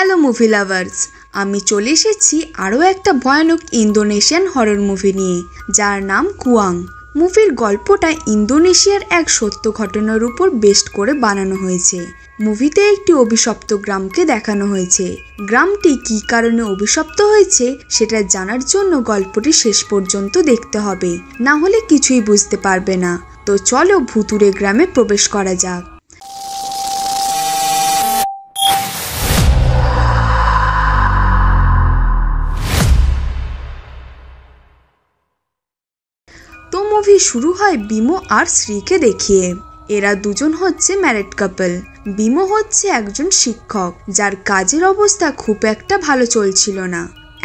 Hello movie lovers, আমি চলে এসেছি আরও একটা ভয়ানক ইন্দোনেশিয়ান হরর মুভি নিয়ে, যার নাম কুয়াং। মুভির গল্পটা ইন্দোনেশিয়ার এক সত্য ঘটনার উপর বেস্ট করে বানানো হয়েছে। মুভিতে একটি অভিশপ্ত গ্রামকে দেখানো হয়েছে। গ্রামটি কী কারণে অভিশপ্ত হয়েছে সেটা জানার জন্য গল্পটি শেষ পর্যন্ত দেখতে হবে, না হলে কিছুই বুঝতে পারবে না। তো চলো ভুতুরে গ্রামে প্রবেশ করা যাক। তো মুভি শুরু হয় বিমো আর শ্রীকে দেখিয়ে। এরা দুজন হচ্ছে ম্যারিড কাপল। বিমো হচ্ছে একজন শিক্ষক, যার কাজের অবস্থা খুব একটা ভালো চলছিল না।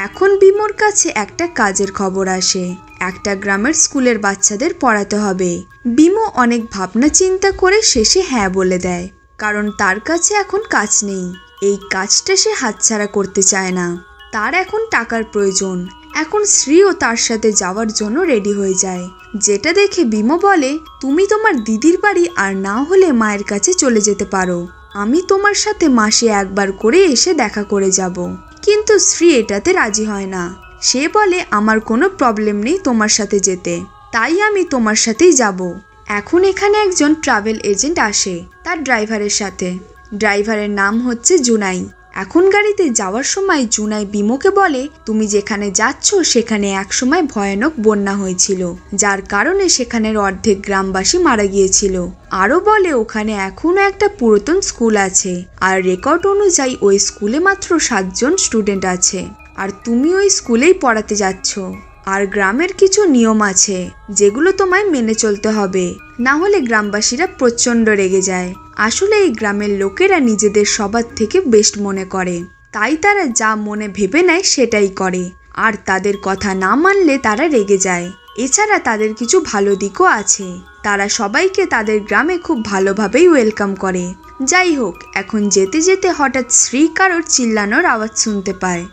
এখন বিমোর কাছে একটা কাজের খবর আসে, একটা গ্রামের স্কুলের বাচ্চাদের পড়াতে হবে। বিমো অনেক ভাবনা চিন্তা করে শেষে হ্যাঁ বলে দেয়, কারণ তার কাছে এখন কাজ নেই। এই কাজটা সে হাতছাড়া করতে চায় না, তার এখন টাকার প্রয়োজন। এখন শ্রীও তার সাথে যাওয়ার জন্য রেডি হয়ে যায়, যেটা দেখে বিমো বলে, তুমি তোমার দিদির বাড়ি আর না হলে মায়ের কাছে চলে যেতে পারো। আমি তোমার সাথে মাসে একবার করে এসে দেখা করে যাব। কিন্তু শ্রী এটাতে রাজি হয় না। সে বলে, আমার কোনো প্রবলেম নেই তোমার সাথে যেতে, তাই আমি তোমার সাথেই যাব। এখন এখানে একজন ট্রাভেল এজেন্ট আসে তার ড্রাইভারের সাথে। ড্রাইভারের নাম হচ্ছে জুনাই। এখন গাড়িতে যাওয়ার সময় জুনাই বিমোকে বলে, তুমি যেখানে যাচ্ছ সেখানে একসময় ভয়ানক বন্যা হয়েছিল, যার কারণে সেখানের অর্ধেক গ্রামবাসী মারা গিয়েছিল। আরও বলে ওখানে এখনো একটা পুরাতন স্কুল আছে, আর রেকর্ড অনুযায়ী ওই স্কুলে মাত্র 7 জন স্টুডেন্ট আছে, আর তুমি ওই স্কুলেই পড়াতে যাচ্ছ। আর গ্রামের কিছু নিয়ম আছে যেগুলো তোমায় মেনে চলতে হবে, না হলে গ্রামবাসীরা প্রচণ্ড রেগে যায়। আসলে এই গ্রামের লোকেরা নিজেদের সবার থেকে বেস্ট মনে করে, তাই তারা যা মনে ভেবে নেয় সেটাই করে, আর তাদের কথা না মানলে তারা রেগে যায়। এছাড়া তাদের কিছু ভালো দিকও আছে, তারা সবাইকে তাদের গ্রামে খুব ভালোভাবেই ওয়েলকাম করে। যাই হোক, এখন যেতে যেতে হঠাৎ শ্রী কারোর চিল্লানোর আওয়াজ শুনতে পায়,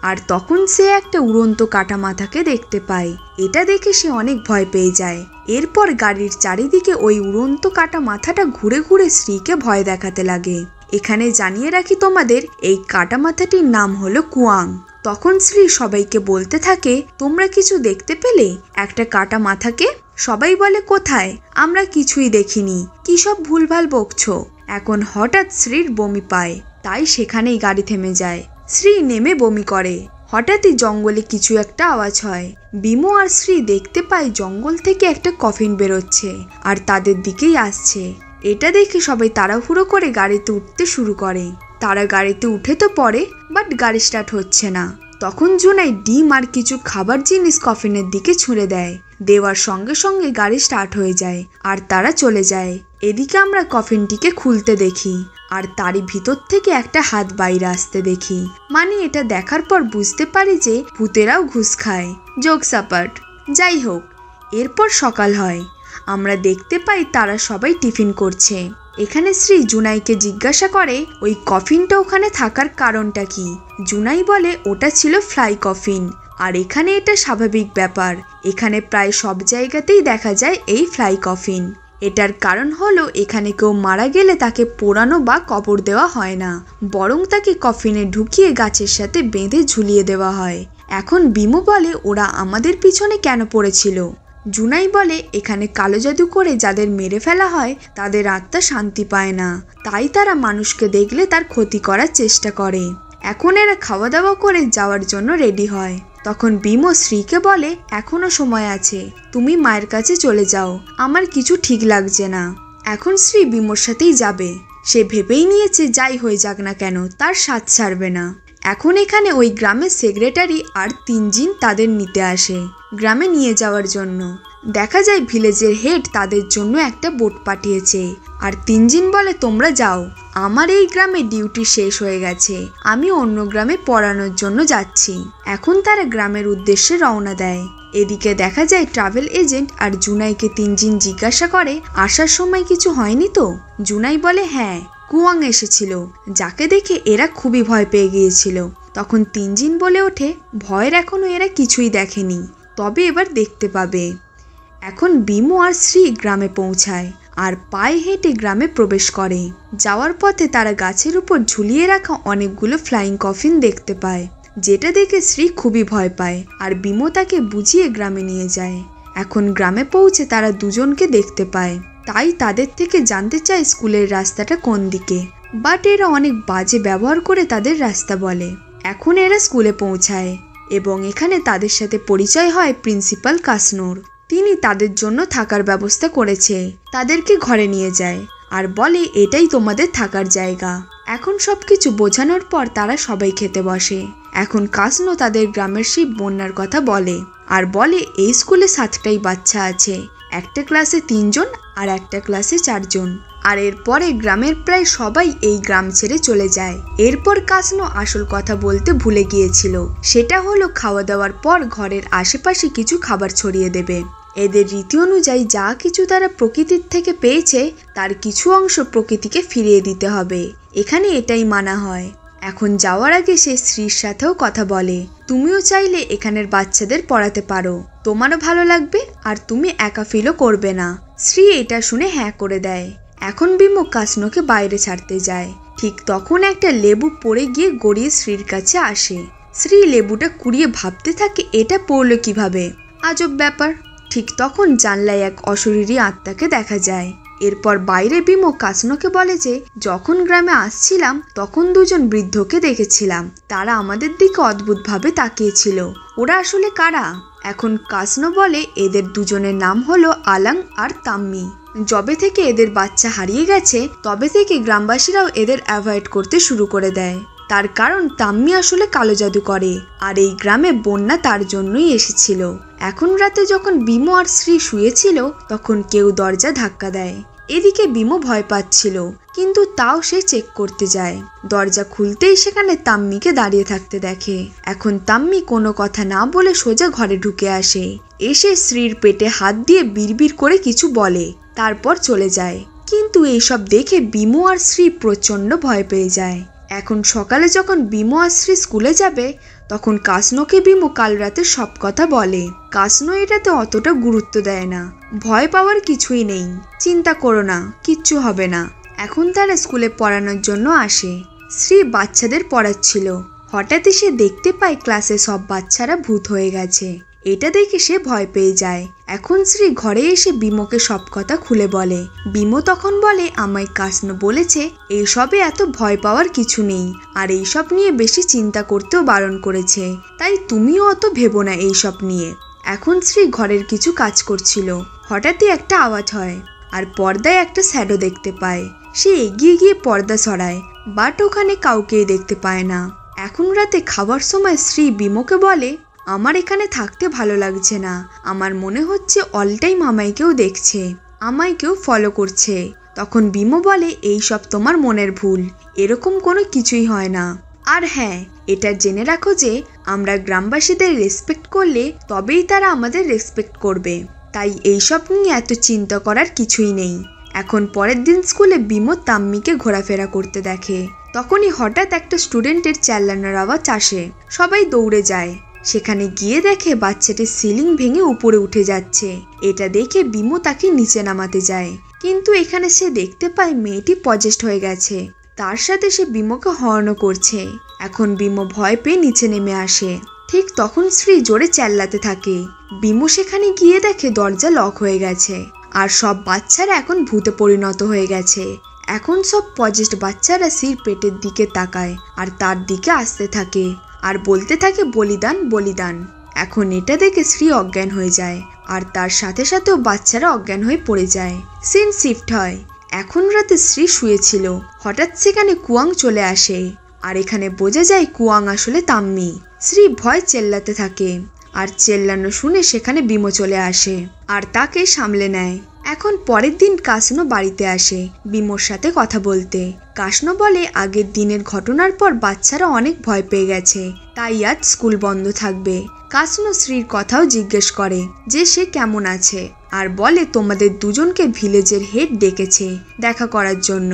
আর তখন সে একটা উড়ন্ত কাটা মাথাকে দেখতে পায়। এটা দেখে সে অনেক ভয় পেয়ে যায়। এরপর গাড়ির চারিদিকে ওই উড়ন্ত কাটা মাথাটা ঘুরে ঘুরে শ্রীকে ভয় দেখাতে লাগে। এখানে জানিয়ে রাখি তোমাদের, এই কাটা মাথাটির নাম হলো কুয়াং। তখন শ্রী সবাইকে বলতে থাকে, তোমরা কিছু দেখতে পেলে একটা কাটা মাথাকে? সবাই বলে, কোথায়? আমরা কিছুই দেখিনি, কি সব ভুলভাল বকছো। এখন হঠাৎ শ্রীর বমি পায়, তাই সেখানেই গাড়ি থেমে যায়। শ্রী নেমে বমি করে। হঠাৎই জঙ্গলে কিছু একটা আওয়াজ হয়। বিমো আর শ্রী দেখতে পায় জঙ্গল থেকে একটা কফিন বেরোচ্ছে আর তাদের দিকেই আসছে। এটা দেখে সবাই তাড়াহুড়ো করে গাড়িতে উঠতে শুরু করে। তারা গাড়িতে উঠে তো পড়ে, বাট গাড়ি স্টার্ট হচ্ছে না। তখন জুনাই ডিম আর কিছু খাবার জিনিস কফিনের দিকে ছুঁড়ে দেয়। দেওয়ার সঙ্গে সঙ্গে গাড়ি স্টার্ট হয়ে যায় আর তারা চলে যায়। এদিকে আমরা কফিনটিকে খুলতে দেখি, আর তারই ভিতর থেকে একটা হাত বাইরে আসতে দেখি। মানে এটা দেখার পর বুঝতে পারি যে ভূতেরাও ঘুষ খায়। Jokes apart. যাই হোক, এরপর সকাল হয়। আমরা দেখতে পাই তারা সবাই টিফিন করছে। এখানে শ্রী জুনাইকে জিজ্ঞাসা করে, ওই কফিনটা ওখানে থাকার কারণটা কি? জুনাই বলে, ওটা ছিল ফ্লাই কফিন, আর এখানে এটা স্বাভাবিক ব্যাপার। এখানে প্রায় সব জায়গাতেই দেখা যায় এই ফ্লাই কফিন। এটার কারণ হলো এখানে কেউ মারা গেলে তাকে পোড়ানো বা কবর দেওয়া হয় না, বরং তাকে কফিনে ঢুকিয়ে গাছের সাথে বেঁধে ঝুলিয়ে দেওয়া হয়। এখন বিমো বলে, ওরা আমাদের পিছনে কেন পড়েছিল? জুনাই বলে, এখানে কালো জাদু করে যাদের মেরে ফেলা হয় তাদের আত্মা শান্তি পায় না, তাই তারা মানুষকে দেখলে তার ক্ষতি করার চেষ্টা করে। এখন এরা খাওয়া দাওয়া করে যাওয়ার জন্য রেডি হয়। তখন বিমো শ্রীকে বলে, এখনো সময় আছে, তুমি মায়ের কাছে চলে যাও, আমার কিছু ঠিক লাগছে না। এখন শ্রী বিমোর সাথেই যাবে। সে ভেবেই নিয়েছে যাই হয়ে যাক না কেন তার সাথ ছাড়বে না। এখন এখানে ওই গ্রামের সেক্রেটারি আর 3 জিন তাদের নিতে আসে গ্রামে নিয়ে যাওয়ার জন্য। দেখা যায় ভিলেজের হেড তাদের জন্য একটা বোট পাঠিয়েছে, আর 3 জিন বলে, তোমরা যাও, আমার এই গ্রামে ডিউটি শেষ হয়ে গেছে, আমি অন্য গ্রামে পড়ানোর জন্য যাচ্ছি। এখন তারা গ্রামের উদ্দেশ্যে রওনা দেয়। এদিকে দেখা যায় ট্রাভেল এজেন্ট আর জুনাইকে 3 জিন জিজ্ঞাসা করে, আসার সময় কিছু হয়নি তো? জুনাই বলে, হ্যাঁ, কুয়াং এসেছিল, যাকে দেখে এরা খুবই ভয় পেয়ে গিয়েছিল। তখন 3 জিন বলে ওঠে, ভয়ের এখনো এরা কিছুই দেখেনি, তবে এবার দেখতে পাবে। এখন বিমো আর শ্রী গ্রামে পৌঁছায়, আর পায়ে হেঁটে গ্রামে প্রবেশ করে। যাওয়ার পথে তারা গাছের উপর ঝুলিয়ে রাখা অনেকগুলো ফ্লাইং কফিন দেখতে পায়, যেটা দেখে শ্রী খুবই ভয় পায় আর বিমো তাকে বুঝিয়ে গ্রামে নিয়ে যায়। এখন গ্রামে পৌঁছে তারা দুজনকে দেখতে পায়, তাই তাদের থেকে জানতে চায় স্কুলের রাস্তাটা কোন দিকে, বাট এরা অনেক বাজে ব্যবহার করে তাদের রাস্তা বলে। এখন এরা স্কুলে পৌঁছায় এবং এখানে তাদের সাথে পরিচয় হয় প্রিন্সিপাল কাসনোর। তিনি তাদের জন্য থাকার ব্যবস্থা করেছে, তাদেরকে ঘরে নিয়ে যায় আর বলে এটাই তোমাদের থাকার জায়গা। এখন সবকিছু বোঝানোর পর তারা সবাই খেতে বসে। এখন কাসনো তাদের গ্রামের সেই বন্যার কথা বলে আর বলে এই স্কুলে 7টাই বাচ্চা আছে, একটা ক্লাসে 3 জন আর একটা ক্লাসে 4 জন। আর এরপরে গ্রামের প্রায় সবাই এই গ্রাম ছেড়ে চলে যায়। এরপর কাসনো আসল কথা বলতে ভুলে গিয়েছিল, সেটা হলো খাওয়া দাওয়ার পর ঘরের আশেপাশে কিছু খাবার ছড়িয়ে দেবে। এদের রীতি অনুযায়ী যা কিছু তারা প্রকৃতির থেকে পেয়েছে তার কিছু অংশ প্রকৃতিকে ফিরিয়ে দিতে হবে, এখানে এটাই মানা হয়। এখন যাওয়ার আগে সে শ্রীর সাথেও কথা বলে, তুমিও চাইলে এখানের বাচ্চাদের পড়াতে পারো, তোমারও ভালো লাগবে আর তুমি একা ফিলও করবে না। শ্রী এটা শুনে হ্যাঁ করে দেয়। এখন বিমো কাসনোকে বাইরে ছাড়তে যায়, ঠিক তখন একটা লেবু পড়ে গিয়ে গড়িয়ে শ্রীর কাছে আসে। শ্রী লেবুটা কুড়িয়ে ভাবতে থাকে এটা পড়লো কিভাবে, আজব ব্যাপার। ঠিক তখন জানলায় এক অশরীরী আত্মাকে দেখা যায়। এরপর বাইরে বিমো কাসনোকে বলে যে যখন গ্রামে আসছিলাম তখন দুজন বৃদ্ধকে দেখেছিলাম, তারা আমাদের দিকে অদ্ভুতভাবে তাকিয়েছিল, ওরা আসলে কারা? এখন কাসনো বলে এদের দুজনের নাম হলো আলাং আর তাম্মি। যবে থেকে এদের বাচ্চা হারিয়ে গেছে তবে থেকে গ্রামবাসীরাও এদের অ্যাভয়েড করতে শুরু করে দেয়, তার কারণ তাম্মি আসলে কালো জাদু করে আর এই গ্রামে বন্যা তার জন্যই এসেছিল। এখন রাতে যখন বিমো আর শ্রী শুয়েছিল তখন কেউ দরজা ধাক্কা দেয়। এদিকে বিমো ভয় পাচ্ছিল, কিন্তু তাও সে চেক করতে যায়। দরজা খুলতেই সেখানে তাম্মিকে দাঁড়িয়ে থাকতে দেখে। এখন তাম্মি কোনো কথা না বলে সোজা ঘরে ঢুকে আসে, এসে শ্রীর পেটে হাত দিয়ে বিড়বিড় করে কিছু বলে, তারপর চলে যায়। কিন্তু এইসব দেখে বিমো আর শ্রী প্রচন্ড ভয় পেয়ে যায়। এখন সকালে যখন বিমো আর শ্রী স্কুলে যাবে তখন কাসনোকে বিমো কাল রাতে সব কথা বলে। কাসনো এটাতে অতটা গুরুত্ব দেয় না, ভয় পাওয়ার কিছুই নেই, চিন্তা করো না, কিচ্ছু হবে না। এখন তারা স্কুলে পড়ানোর জন্য আসে। শ্রী বাচ্চাদের পড়াচ্ছিল, হঠাৎই সে দেখতে পায় ক্লাসে সব বাচ্চারা ভূত হয়ে গেছে। এটা দেখে সে ভয় পেয়ে যায়। এখন শ্রী ঘরে এসে বিমোকে সব কথা খুলে বলে। বিমো তখন বলে আমায় কাসনো বলেছে এইসবে এত ভয় পাওয়ার কিছু নেই আর এইসব নিয়ে বেশি চিন্তা করতেও বারণ করেছে, তাই তুমিও অত ভেবো না এইসব নিয়ে। এখন শ্রী ঘরের কিছু কাজ করছিল, হঠাৎই একটা আওয়াজ হয় আর পর্দায় একটা শ্যাডো দেখতে পায়। সে এগিয়ে গিয়ে পর্দা সরায়, বাট ওখানে কাউকেই দেখতে পায় না। এখন রাতে খাবার সময় শ্রী বিমোকে বলে আমার এখানে থাকতে ভালো লাগছে না, আমার মনে হচ্ছে অল টাইম আমায় দেখছে, আমায় কেউ ফলো করছে। তখন বিমো বলে এইসব তোমার মনের ভুল, এরকম কোনো কিছুই হয় না। আর হ্যাঁ, এটা জেনে রাখো যে আমরা গ্রামবাসীদের রেসপেক্ট করলে তবেই তারা আমাদের রেসপেক্ট করবে, তাই এইসব নিয়ে এত চিন্তা করার কিছুই নেই। এখন পরের দিন স্কুলে বিমো তাম্মিকে ঘোরাফেরা করতে দেখে। তখনই হঠাৎ একটা স্টুডেন্টের চেল্লানোর আওয়াজ আসে, সবাই দৌড়ে যায়। সেখানে গিয়ে দেখে বাচ্চাটি সিলিং ভেঙে উপরে উঠে যাচ্ছে। এটা দেখে বিমো তাকে নিচে নামাতে যায়, কিন্তু এখানে সে দেখতে পায় মেয়েটি পজেস্ট হয়ে গেছে, তার সাথে সে বিমোকে হর্নও করছে। এখন বিমো ভয় পেয়ে নিচে নেমে আসে। ঠিক তখন শ্রী জোরে চেল্লাতে থাকে। বিমো সেখানে গিয়ে দেখে দরজা লক হয়ে গেছে আর সব বাচ্চারা এখন ভূতে পরিণত হয়ে গেছে। এখন সব পজেস্ট বাচ্চারা শ্রীর পেটের দিকে তাকায় আর তার দিকে আসতে থাকে আর বলতে থাকে বলিদান বলিদান। এখন এটা দেখে শ্রী অজ্ঞান হয়ে যায় আর তার সাথে সাথেও বাচ্চারা অজ্ঞান হয়ে পড়ে যায়। সিন শিফট হয়। এখন রাতে শ্রী শুয়েছিল, হঠাৎ সেখানে কুয়াং চলে আসে আর এখানে বোঝা যায় কুয়াং আসলে তাম্মি। শ্রী ভয় চেল্লাতে থাকে আর চেল্লানো শুনে সেখানে বিমো চলে আসে আর তাকে সামলে নেয়। এখন পরের দিন কাসনো বাড়িতে আসে বিমোর সাথে কথা বলতে। কাসনো বলে আগের দিনের ঘটনার পর বাচ্চারা অনেক ভয় পেয়ে গেছে, তাই আজ স্কুল বন্ধ থাকবে। কাসনো শ্রীর কথাও জিজ্ঞেস করে যে সে কেমন আছে আর বলে তোমাদের দুজনকে ভিলেজের হেড ডেকেছে দেখা করার জন্য।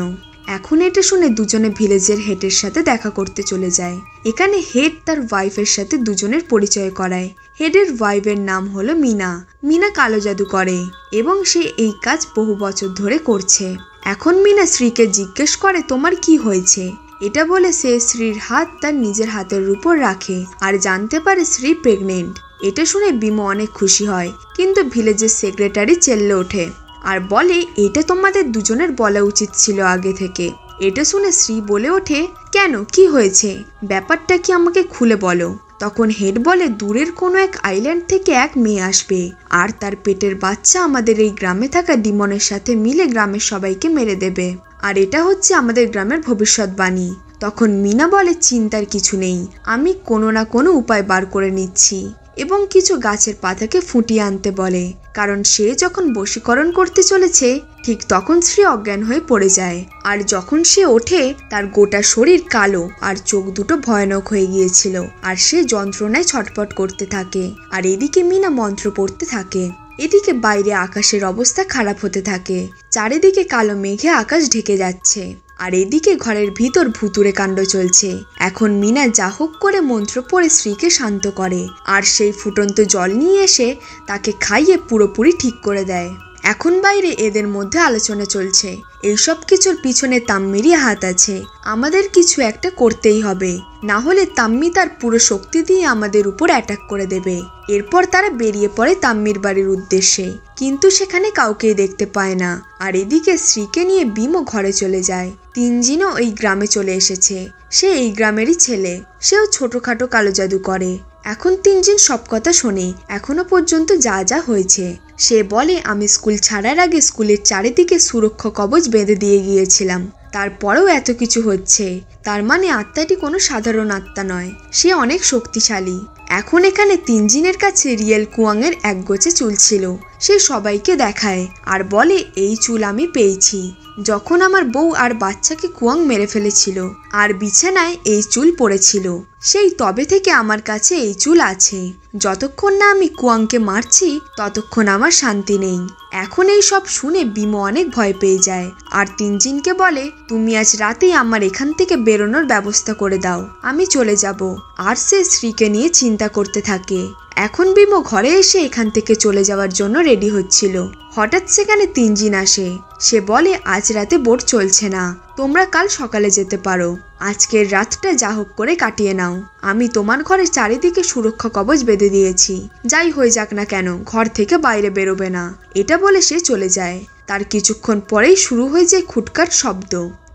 এখন এটা শুনে দুজনে ভিলেজের হেডের সাথে দেখা করতে চলে যায়। এখানে হেড তার ওয়াইফের সাথে দুজনের পরিচয় করায়। হেডের ওয়াইফের নাম হলো মিনা। মিনা কালো জাদু করে এবং সে এই কাজ বহু বছর ধরে করছে। এখন মিনা শ্রীকে জিজ্ঞেস করে তোমার কি হয়েছে। এটা বলে সে শ্রীর হাত তার নিজের হাতের উপর রাখে আর জানতে পারে শ্রী প্রেগনেন্ট। এটা শুনে বিমো অনেক খুশি হয়, কিন্তু ভিলেজের সেক্রেটারি চেল্লে ওঠে আর বলে এটা তোমাদের দুজনের বলা উচিত ছিল আগে থেকে। এটা শুনে শ্রী বলে ওঠে কেন, কি হয়েছে, ব্যাপারটা কি আমাকে খুলে বলো। তখন হেড বলে দূরের কোনো এক আইল্যান্ড থেকে এক মেয়ে আসবে আর তার পেটের বাচ্চা আমাদের এই গ্রামে থাকা ডিমনের সাথে মিলে গ্রামের সবাইকে মেরে দেবে, আর এটা হচ্ছে আমাদের গ্রামের ভবিষ্যৎবাণী। তখন মিনা বলে চিন্তার কিছু নেই, আমি কোনো না কোনো উপায় বার করে নিচ্ছি এবং কিছু গাছের পাতাকে ফুটিয়ে আনতে বলে, কারণ সে যখন বশীকরণ করতে চলেছে ঠিক তখন শ্রী অজ্ঞান হয়ে পড়ে যায়। আর যখন সে ওঠে তার গোটা শরীর কালো আর চোখ দুটো ভয়ানক হয়ে গিয়েছিল আর সে যন্ত্রণায় ছটফট করতে থাকে। আর এদিকে মিনা মন্ত্র পড়তে থাকে। এদিকে বাইরে আকাশের অবস্থা খারাপ হতে থাকে, চারিদিকে কালো মেঘে আকাশ ঢেকে যাচ্ছে আর এদিকে ঘরের ভিতর ভুতুড়ে কাণ্ড চলছে। এখন মিনা যা হোক করে মন্ত্র পড়ে শ্রীকে শান্ত করে আর সেই ফুটন্ত জল নিয়ে এসে তাকে খাইয়ে পুরোপুরি ঠিক করে দেয়। এখন বাইরে এদের মধ্যে আলোচনা চলছে, এইসব কিছুর পিছনে তাম্মিরই হাত আছে, আমাদের কিছু একটা করতেই হবে, না হলে তাম্মি তার পুরো শক্তি দিয়ে আমাদের উপর অ্যাটাক করে দেবে। এরপর তারা বেরিয়ে পড়ে তাম্মির বাড়ির উদ্দেশ্যে, কিন্তু সেখানে কাউকেই দেখতে পায় না। আর এদিকে শ্রীকে নিয়ে বিমো ঘরে চলে যায়। তিনজিনও এই গ্রামে চলে এসেছে, সে এই গ্রামেরই ছেলে, সেও ছোটখাটো কালো জাদু করে। এখন তিনজিন সব কথা শোনে, এখনো পর্যন্ত যা যা হয়েছে। সে বলে আমি স্কুল ছাড়ার আগে স্কুলের চারিদিকে সুরক্ষা কবচ বেঁধে দিয়ে গিয়েছিলাম, তারপরেও এত কিছু হচ্ছে, তার মানে আত্মাটি কোনো সাধারণ আত্মা নয়, সে অনেক শক্তিশালী। এখন এখানে তিনজিনের কাছে রিয়েল কুয়াংয়ের একগোছে চুল ছিল, সে সবাইকে দেখায় আর বলে এই চুল আমি পেয়েছি যখন আমার বউ আর বাচ্চাকে কুয়াং মেরে ফেলেছিল আর বিছানায় এই চুল পড়েছিল, সেই তবে থেকে আমার কাছে এই চুল আছে। যতক্ষণ না আমি কুয়াংকে মারছি ততক্ষণ আমার শান্তি নেই। এখন এই সব শুনে বিমো অনেক ভয় পেয়ে যায় আর তিনজিনকে বলে তুমি আজ রাতেই আমার এখান থেকে বেরোনোর ব্যবস্থা করে দাও, আমি চলে যাব। আর সে শ্রীকে নিয়ে চিন্তা করতে থাকে। এখন বিমো ঘরে এসে এখান থেকে চলে যাওয়ার জন্য রেডি হচ্ছিল, হঠাৎ সেখানে তিনজিন আসে। সে বলে আজ রাতে বোট চলছে না, তোমরা কাল সকালে যেতে পারো, আজকের রাতটা যা হোক করে কাটিয়ে নাও, আমি তোমার ঘরের চারিদিকে সুরক্ষা কবচ বেঁধে দিয়েছি, যাই হয়ে যাক না কেন ঘর থেকে বাইরে বেরোবে না। এটা বলে সে চলে যায়। তার কিছুক্ষণ পরেই শুরু হয়ে যায় খুটকাট শব্দ।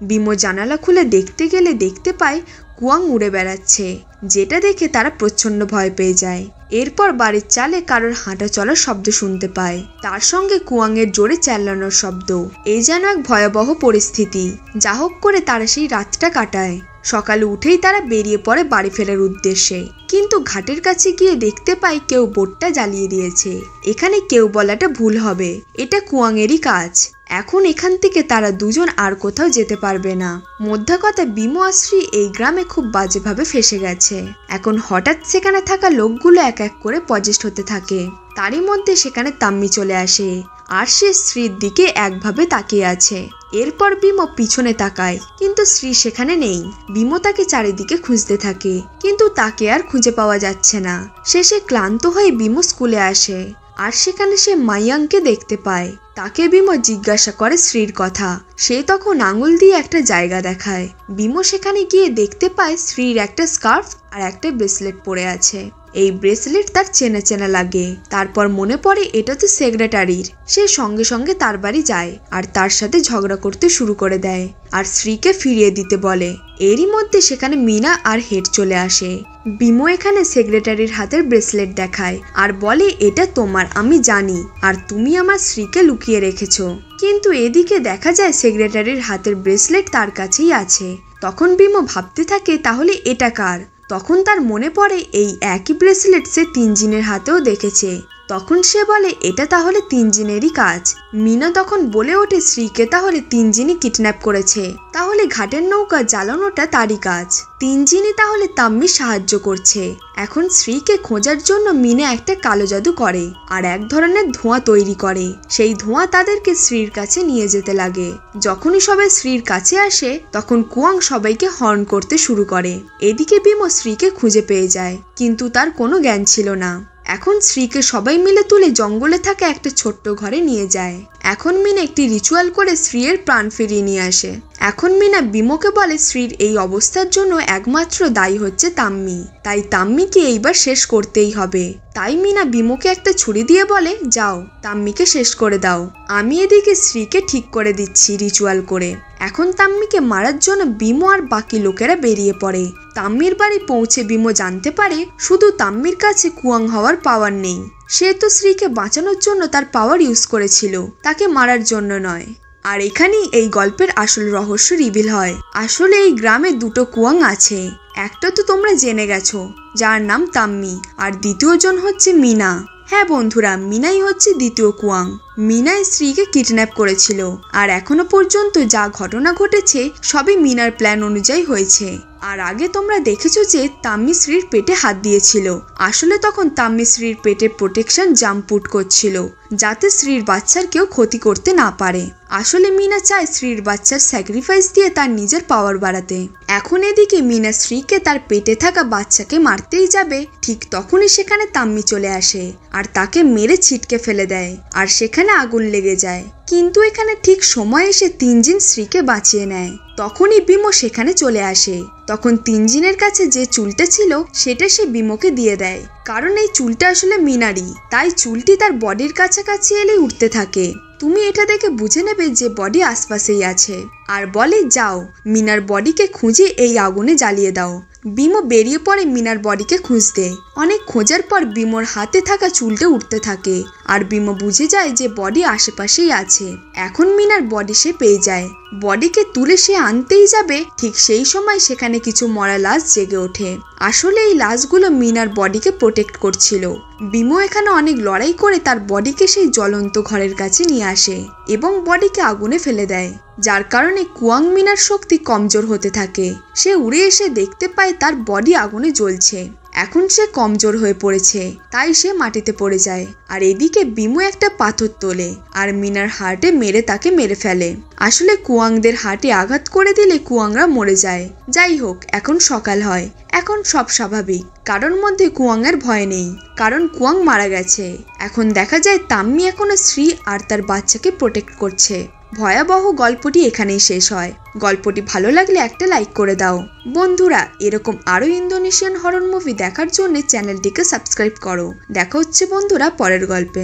বিমো জানালা খুলে দেখতে গেলে দেখতে পায় কুয়াং উড়ে বেড়াচ্ছে, যেটা দেখে তারা প্রচন্ড ভয় পেয়ে যায়। এরপর বাড়ির চালে কারোর হাঁটা চলার শব্দ শুনতে পায়, তার সঙ্গে কুয়াংয়ের জোরে চেল্লানোর শব্দ। এই যেন এক ভয়াবহ পরিস্থিতি। যা হোক করে তারা সেই রাতটা কাটায়। সকালে উঠেই তারা বেরিয়ে পড়ে বাড়ি ফেরার উদ্দেশ্যে, কিন্তু ঘাটের কাছে গিয়ে দেখতে পায় কেউ বোটটা জ্বালিয়ে দিয়েছে। এখানে কেউ বলাটা ভুল হবে, এটা কুয়াংয়েরই কাজ। এখন এখান থেকে তারা দুজন আর কোথাও যেতে পারবে না। মধ্যে কথা বিমো আর শ্রী এই গ্রামে খুব বাজেভাবে ফেসে গেছে। এখন হঠাৎ সেখানে থাকা লোকগুলো এক এক করে পজেস্ট হতে থাকে। তারই মধ্যে সেখানে তাম্মি চলে আসে আর সে শ্রীর দিকে একভাবে তাকিয়ে আছে। এরপর বিমো পিছনে তাকায়, কিন্তু শ্রী সেখানে নেই। বিমো তাকে চারিদিকে খুঁজতে থাকে, কিন্তু তাকে আর খুঁজে পাওয়া যাচ্ছে না। শেষে ক্লান্ত হয়ে বিমো স্কুলে আসে আর সেখানে সে মাইয়াংকে দেখতে পায়। তাকে বিমো জিজ্ঞাসা করে শ্রীর কথা। সে তখন আঙুল দিয়ে একটা জায়গা দেখায়। বিমো সেখানে গিয়ে দেখতে পায় শ্রীর একটা স্কার্ফ আর একটা ব্রেসলেট পরে আছে। এই ব্রেসলেট তার চেনা চেনা লাগে। তারপর মনে পড়ে এটা তো সেক্রেটারির। সে সঙ্গে সঙ্গে তার বাড়ি যায় আর তার সাথে ঝগড়া করতে শুরু করে দেয় আর শ্রীকে ফিরিয়ে দিতে বলে। এরই মধ্যে সেখানে মিনা আর হেড চলে আসে। বিমো এখানে সেক্রেটারির হাতের ব্রেসলেট দেখায় আর বলে এটা তোমার, আমি জানি, আর তুমি আমার শ্রীকে লুকিয়ে রেখেছো। কিন্তু এদিকে দেখা যায় সেক্রেটারির হাতের ব্রেসলেট তার কাছেই আছে। তখন বিমো ভাবতে থাকে তাহলে এটা কার। তখন তার মনে পড়ে এই একই ব্রেসলেট সে তিনজিনের হাতেও দেখেছে। তখন সে বলে এটা তাহলে তিনজিনেরই কাজ। মিনা তখন বলে ওঠে শ্রীকে তাহলে তিনজিনই কিডন্যাপ করেছে, তাহলে ঘাটের নৌকা জ্বালানোটা তারই কাজ। তিনজিনই তাহলে তাম্মি সাহায্য করছে। এখন শ্রীকে খোঁজার জন্য মিনা একটা কালো জাদু করে আর এক ধরনের ধোঁয়া তৈরি করে। সেই ধোঁয়া তাদেরকে শ্রীর কাছে নিয়ে যেতে লাগে। যখনই সবাই শ্রীর কাছে আসে তখন কুয়াং সবাইকে হর্ন করতে শুরু করে। এদিকে বিমো শ্রীকে খুঁজে পেয়ে যায়, কিন্তু তার কোনো জ্ঞান ছিল না। এখন শ্রীকে সবাই মিলে তুলে জঙ্গলে থাকা একটা ছোট্ট ঘরে নিয়ে যায়। এখন মিনা একটি রিচুয়াল করে শ্রীর প্রাণ ফিরিয়ে নিয়ে আসে। এখন মিনা বিমোকে বলে শ্রীর এই অবস্থার জন্য একমাত্র দায়ী হচ্ছে তাম্মি, তাই তাম্মিকে এইবার শেষ করতেই হবে। তাই মিনা বিমোকে একটা ছুরি দিয়ে বলে যাও তাম্মিকে শেষ করে দাও, আমি এদিকে শ্রীকে ঠিক করে দিচ্ছি রিচুয়াল করে। এখন তাম্মিকে মারার জন্য বিমো আর বাকি লোকেরা বেরিয়ে পড়ে। তাম্মির বাড়ি পৌঁছে বিমো জানতে পারে শুধু তাম্মির কাছে কুয়াং হওয়ার পাওয়ার নেই। সে তো শ্রীকে বাঁচানোর জন্য তার পাওয়ার ইউজ করেছিল, তাকে মারার জন্য নয়। আর এখানেই এই গল্পের আসল রহস্য রিভিল হয়। আসলে এই গ্রামে দুটো কুয়াং আছে। একটা তো তোমরা জেনে গেছো, যার নাম তাম্মি, আর দ্বিতীয় জন হচ্ছে মিনা। হ্যাঁ বন্ধুরা, মিনাই হচ্ছে দ্বিতীয় কুয়াং। মিনাই শ্রীকে কিডন্যাপ করেছিল, আর এখনো পর্যন্ত যা ঘটনা ঘটেছে সবই মিনার প্ল্যান অনুযায়ী হয়েছে। আর আগে তোমরা দেখেছো যে তাম্মি শ্রীর পেটে হাত দিয়েছিল। আসলে তখন তাম্মি শ্রীর পেটের প্রোটেকশন জাম্প পুট করছিল, যাতে শ্রীর বাচ্চার কেউ ক্ষতি করতে না পারে। আসলে মিনা চায় শ্রীর বাচ্চার স্যাক্রিফাইস দিয়ে তার নিজের পাওয়ার বাড়াতে। এখন এদিকে মিনা শ্রীকে তার পেটে থাকা বাচ্চাকে মারতেই যাবে, ঠিক তখনই সেখানে তাম্মি চলে আসে আর তাকে মেরে ছিটকে ফেলে দেয়, আর সেখানে আগুন লেগে যায়। কিন্তু এখানে ঠিক সময় এসে তিনজিন শ্রীকে বাঁচিয়ে নেয়। তখনই বিমো সেখানে চলে আসে। তখন তিনজিনের কাছে যে চুলটা ছিল সেটা সে বিমোকে দিয়ে দেয়, কারণ এই চুলটা আসলে মিনারই, তাই চুলটি তার বডির কাছাকাছি এলে উঠতে থাকে। তুমি এটা দেখে বুঝে নেবে যে বডি আশপাশেই আছে, আর বলে যাও মিনার বডিকে খুঁজে এই আগুনে জ্বালিয়ে দাও। বিমো বেরিয়ে পড়ে মিনার বডিকে খুঁজতে। অনেক খোঁজার পর বিমোর হাতে থাকা চুলটা উঠতে থাকে, আর বিমো বুঝে যায় যে বডি আশেপাশেই আছে। এখন মিনার বডি সে পেয়ে যায়। বডিকে তুলে সে আনতেই যাবে, ঠিক সেই সময় সেখানে কিছু মরা লাশ জেগে ওঠে। আসলে এই লাশগুলো মিনার বডিকে প্রোটেক্ট করছিল। বিমো এখানে অনেক লড়াই করে তার বডিকে সেই জ্বলন্ত ঘরের কাছে নিয়ে আসে এবং বডিকে আগুনে ফেলে দেয়, যার কারণে কুয়াং মিনার শক্তি কমজোর হতে থাকে। সে উড়ে এসে দেখতে পায় তার বডি আগুনে জ্বলছে। এখন সে কমজোর হয়ে পড়েছে, তাই সে মাটিতে পড়ে যায়। আর এদিকে বিমো একটা পাথর তোলে আর মিনার হার্টে মেরে তাকে মেরে ফেলে। আসলে কুয়াংদের হার্টে আঘাত করে দিলে কুয়াংরা মরে যায়। যাই হোক, এখন সকাল হয়। এখন সব স্বাভাবিক, কারোর মধ্যে কুয়াংয়ের ভয় নেই, কারণ কুয়াং মারা গেছে। এখন দেখা যায় তাম্মি এখনো শ্রী আর তার বাচ্চাকে প্রোটেক্ট করছে। ভয়াবহ গল্পটি এখানেই শেষ হয়। গল্পটি ভালো লাগলে একটা লাইক করে দাও। বন্ধুরা, এরকম আরো ইন্দোনেশিয়ান হরর মুভি দেখার জন্য চ্যানেলটিকে সাবস্ক্রাইব করো। দেখা হচ্ছে বন্ধুরা পরের গল্পে।